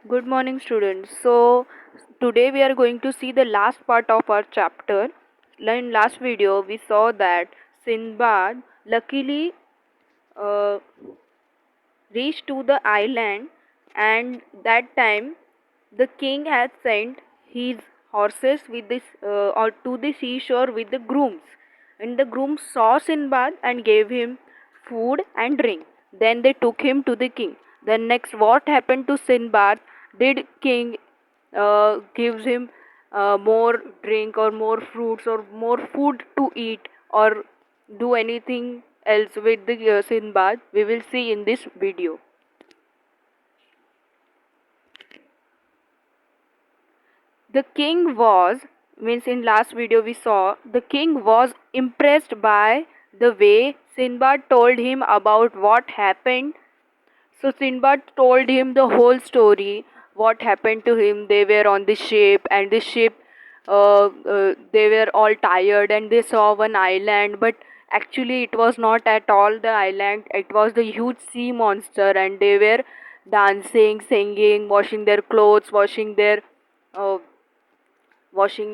Good morning, students. So, today we are going to see the last part of our chapter. In last video, we saw that Sindbad luckily uh, reached to the island, and that time the king had sent his horses with this or to the seashore with the grooms, and the grooms saw Sinbad and gave him food and drink. Then they took him to the king. Then next, what happened to Sinbad? Did king gives him more drink or more fruits or more food to eat or do anything else with the Sinbad? We will see in this video. The king was, means in last video we saw, the king was impressed by the way Sinbad told him about what happened. So Sinbad told him the whole story, what happened to him. They were on the ship, and the ship, they were all tired, and they saw one island, but actually it was not at all the island. It was the huge sea monster, and they were dancing, singing, uh, washing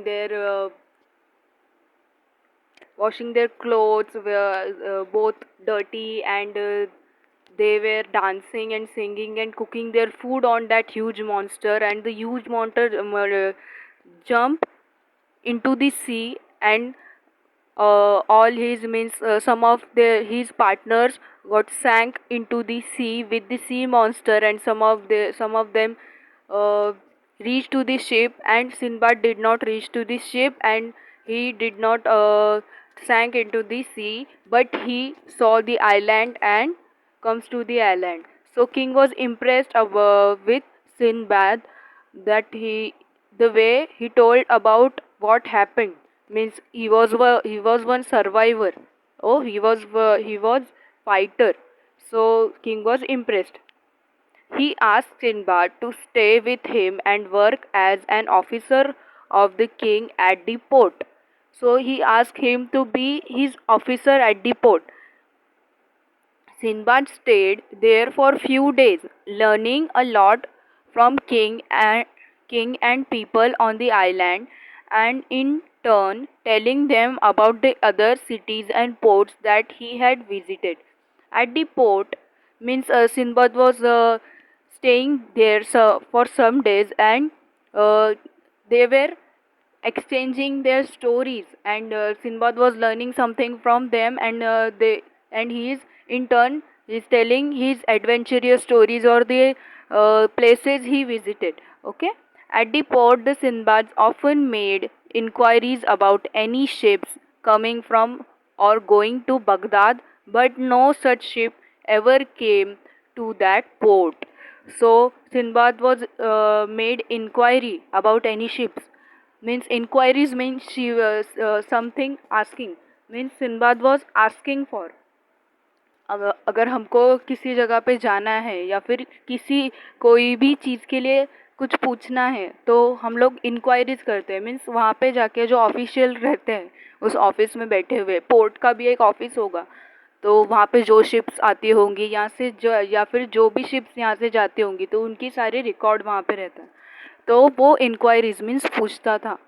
their clothes were both dirty, and they were dancing and singing and cooking their food on that huge monster, and the huge monster jumped into the sea, and all his means some of his partners got sank into the sea with the sea monster, and some of them uh, reached to the ship, and Sinbad did not reach to the ship, and he did not sank into the sea, but he saw the island and comes to the island. So king was impressed with Sinbad, that the way he told about what happened, means he was one survivor. Oh, he was fighter. So king was impressed. He asked Sinbad to stay with him and work as an officer of the king at the port. So he asked him to be his officer at the port. Sinbad stayed there for few days, learning a lot from king and people on the island, and in turn telling them about the other cities and ports that he had visited. At the port, means Sinbad was staying there for some days, and uh, they were exchanging their stories, and Sinbad was learning something from them, and he is in turn is telling his adventurous stories or the places he visited. Okay, at the port, the Sinbads often made inquiries about any ships coming from or going to Baghdad, but no such ship ever came to that port. So Sinbad was made inquiry about any ships, means inquiries means she was something asking, means Sinbad was asking for, अगर हमको किसी जगह पे जाना है या फिर किसी कोई भी चीज़ के लिए कुछ पूछना है तो हम लोग इंक्वायरीज करते हैं, मीन्स वहाँ पे जाके जो ऑफिशियल रहते हैं उस ऑफिस में बैठे हुए, पोर्ट का भी एक ऑफिस होगा, तो वहाँ पे जो शिप्स आती होंगी यहाँ से जो, या फिर जो भी शिप्स यहाँ से जाती होंगी, तो उनकी सारी रिकॉर्ड वहाँ पे रहता है. तो वो इंक्वायरीज मीन्स पूछता था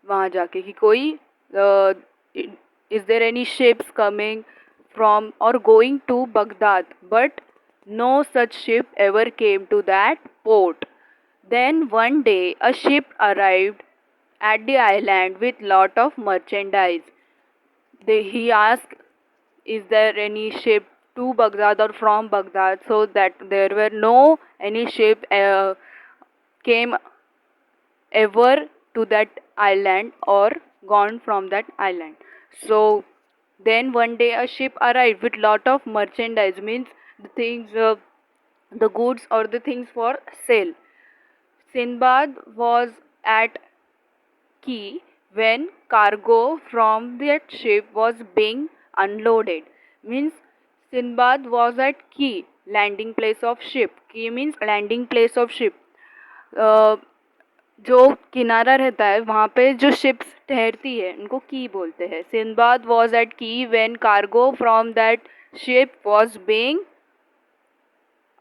वहाँ जाके कि कोई is there any ships coming from or going to Baghdad, but no such ship ever came to that port. Then one day a ship arrived at the island with lot of merchandise. He asked, is there any ship to Baghdad or from Baghdad? So that there were no any ship came ever to that island or gone from that island. So then one day a ship arrived with lot of merchandise, means the things, the goods or the things for sale. Sinbad was at quay when cargo from that ship was being unloaded. Means Sinbad was at quay, landing place of ship. Quay means landing place of ship. जो किनारा रहता है वहाँ पे जो ships ठहरती है उनको की बोलते हैं. सिंदबाद वॉज एट की when cargo from that ship was being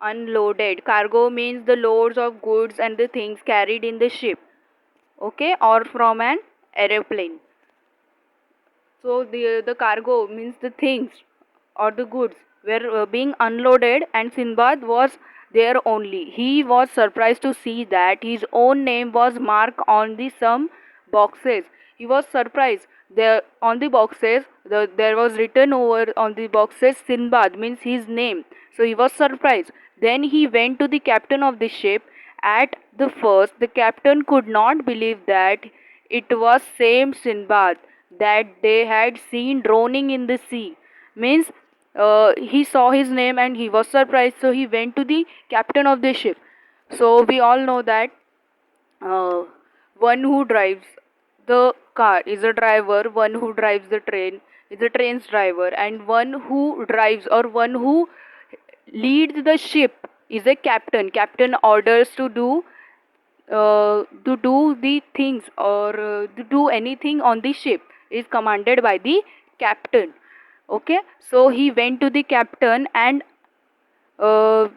unloaded. Cargo means the loads of goods and the things carried in the ship, okay, or from an aeroplane. So the cargo means the things or the goods were being unloaded, and Sinbad was there only. He was surprised to see that his own name was marked on the some boxes. He was surprised. There on the boxes, there was written over on the boxes Sinbad means his name. So he was surprised. Then he went to the captain of the ship. At the first, the captain could not believe that it was same Sinbad that they had seen drowning in the sea. Means he saw his name and he was surprised. So he went to the captain of the ship. So we all know that uh, one who drives the car is a driver, one who drives the train is a train's driver, and one who drives or one who leads the ship is a captain. Captain orders to do the things or to do anything on the ship is commanded by the captain. Okay, so he went to the captain, and uh,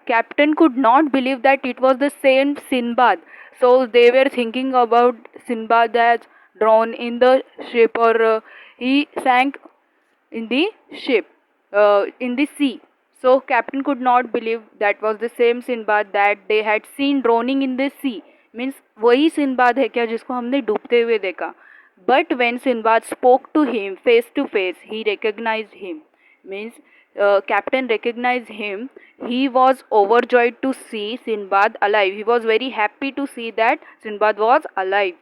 captain could not believe that it was the same Sinbad. So they were thinking about Sinbad as drowned in the ship, or he sank in the ship, in the sea. So captain could not believe that was the same Sinbad that they had seen drowning in the sea. Means वही सिनबाद है क्या जिसको हमने डूबते हुए देखा. But when Sinbad spoke to him face to face, he recognized him. Means captain recognized him. He was overjoyed to see Sinbad alive. He was very happy to see that Sinbad was alive.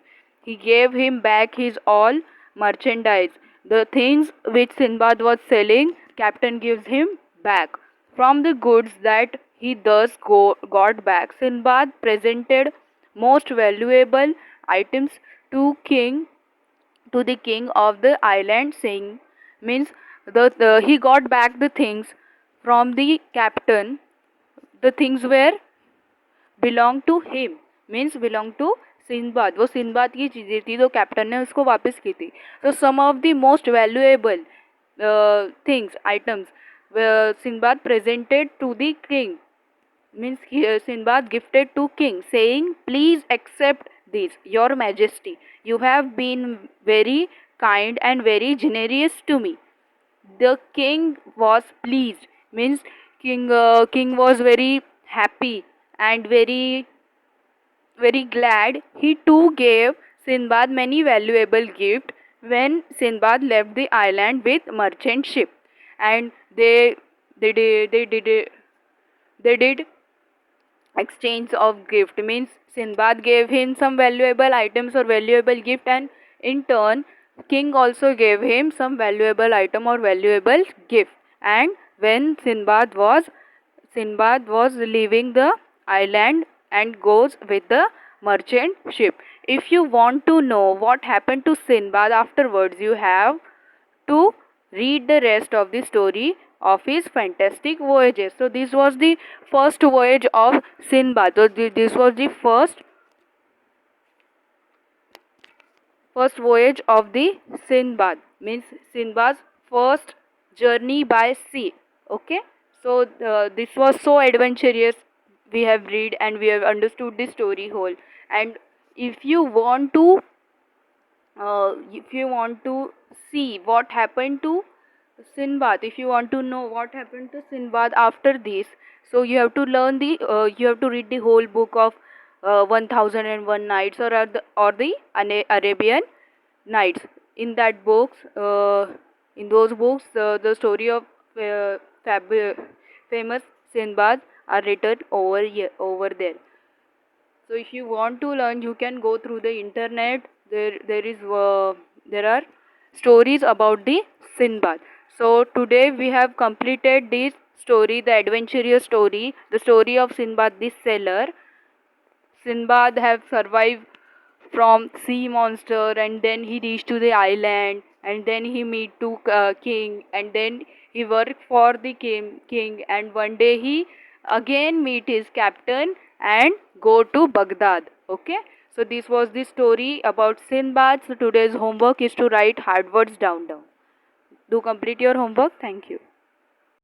He gave him back his all merchandise. The things which Sinbad was selling, captain gives him back. From the goods that he thus got back, Sinbad presented most valuable items to the king of the island, saying, means he got back the things from the captain. The things were belong to him, means belong to Sinbad. वो Sinbad की चीज़ें थी तो captain ने उसको वापस की थी. तो some of the most valuable things items Sinbad presented to the king, means Sinbad gifted to king, saying, please accept this, your majesty. You have been very kind and very generous to me. The king was pleased, means king was very happy and very very glad. He too gave Sinbad many valuable gifts when Sinbad left the island with merchant ship, and they did exchange of gift. Means Sinbad gave him some valuable items or valuable gift, and in turn king also gave him some valuable item or valuable gift. And when Sinbad was leaving the island and goes with the merchant ship. If you want to know what happened to Sinbad afterwards, you have to read the rest of the story of his fantastic voyages. So this was the first voyage of Sinbad. So this was the first voyage of the Sinbad, means Sinbad's first journey by sea. Okay, so this was so adventurous. We have read and we have understood the story whole. And if you want to see what happened to Sinbad, if you want to know what happened to Sinbad after this, so you have to you have to read the whole book of 1001 Nights, or the Arabian Nights. In that books, in those books, the story of famous Sinbad are written over there. So if you want to learn, you can go through the internet. There are stories about the Sinbad. So today we have completed this story, the adventurous story, the story of Sinbad the Sailor. Sinbad have survived from sea monster, and then he reached to the island, and then he meet to king, and then he worked for the king, and one day he again meet his captain and go to Baghdad. Okay, so this was the story about Sinbad. So today's homework is to write hard words down. Do complete your homework. Thank you.